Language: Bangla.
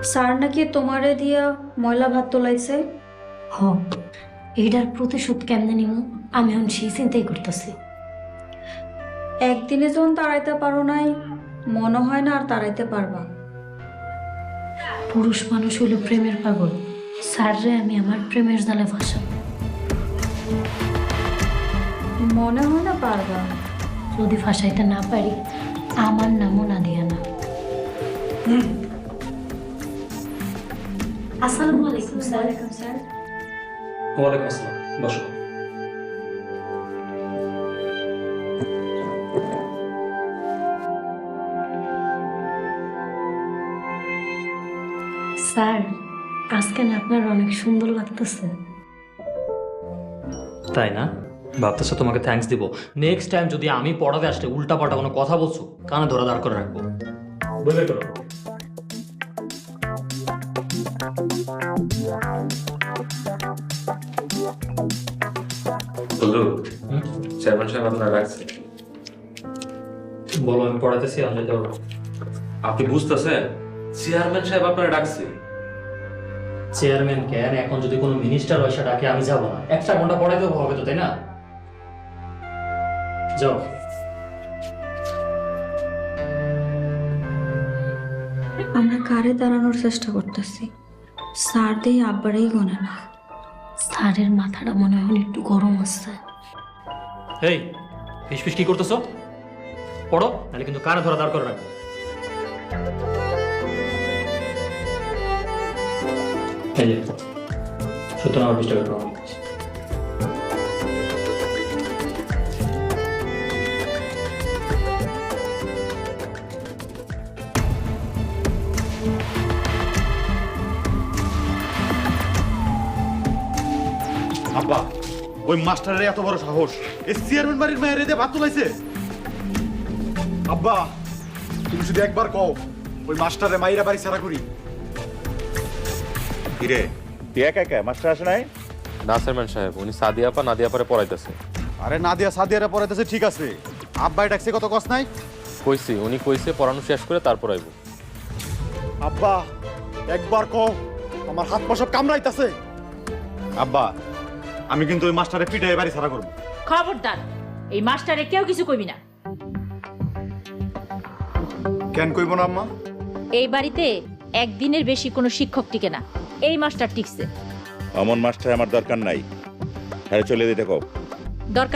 স্যার নাকি তোমারে দিয়া ময়লা ভাত তোলাইছে। হ, এইটার প্রতিশোধ কেমনে নিব আমি এখন সেই চিন্তাই করতেছি। একদিনে যখন তাড়াইতে পারো নাই, মনে হয় না আর তাড়াইতে পারবা। পুরুষ মানুষ হইল প্রেমের পাগল, স্যাররে আমি আমার প্রেমের জালে ফাঁসাবো। মনে হয় না পারবা। যদি ফাঁসাইতে না পারি, আমার নামও নাদিয়া না। আসসালামু আলাইকুম স্যার। স্যার, ওয়ালাইকুম আসসালাম, বসো। স্যার, আজকে না আপনার অনেক সুন্দর লাগতেছে। তাই না? ভাবতেছো তোমাকে থ্যাঙ্কস দিব? নেক্সট টাইম যদি আমি পড়াতে আসলে উল্টা পাল্টা কোনো কথা বলছো, কানে ধরা দাঁড় করে রাখবো, বুঝলে তো? বন্ধু, চেয়ারম্যান সাহেব আপনার রাখছে। বলো, আমি পড়াতেছি, আমি যাবো। আপনি বুঝতেছেন, চেয়ারম্যান সাহেব আপনার ডাকছে। চেয়ারম্যান কেন? এখন যদি কোনো মিনিস্টার পয়সা ডাকে আমি যাবো না? একটা ঘন্টা পড়াইতেও হবে তো, তাই না? যাও। আমরা কারে দাঁড়ানোর চেষ্টা করতেছি, স্যার দিয়ে আব্বারেই গনে না। স্যারের মাথাটা মনে হয় একটু গরম আছে। এই ফিস কি করতেছো? পড়ো, নাহলে কিন্তু কানে ধরা দাঁড় করে রাখবো। এই যে 17 নম্বর পৃষ্ঠা বের করো। আব্বা, ওই মাস্টারের এত বড় সাহস, এই চেয়ারম্যান বাড়ির মেয়ের দিয়ে ভাত তুলাইছে। আব্বা, তুমি শুধু একবার কও, ওই মাস্টারে মাইরা বাড়ি ছাড়া করি। কিরে, তুই একা একা মাস্টার আসে নাই? না চেয়ারম্যান সাহেব, উনি সাদিয়া আপা নাদিয়া পারে পড়াইতেছে। আরে নাদিয়া সাদিয়ারা পড়াইতেছে ঠিক আছে, আব্বাই ডাকছে কত কস নাই? কইছি, উনি কইছে পড়ানো শেষ করে তারপর আইব। আব্বা, একবার কও, আমার হাত পা সব কামড়াইতাছে। আব্বা, আমি কিন্তু ওই মাস্টারে পিটাই বাড়ি ছাড়া করবো। খবরদার, এই মাস্টারে কেউ কিছু কইবি না। কেন কইব না আম্মা? এই বাড়িতে একদিনের বেশি কোনো শিক্ষক টিকে না, এই মাস্টার টিকছে। অমন মাস্টার আমার দরকার নাই, হ্যাঁ চলে যেতে কও। দরকার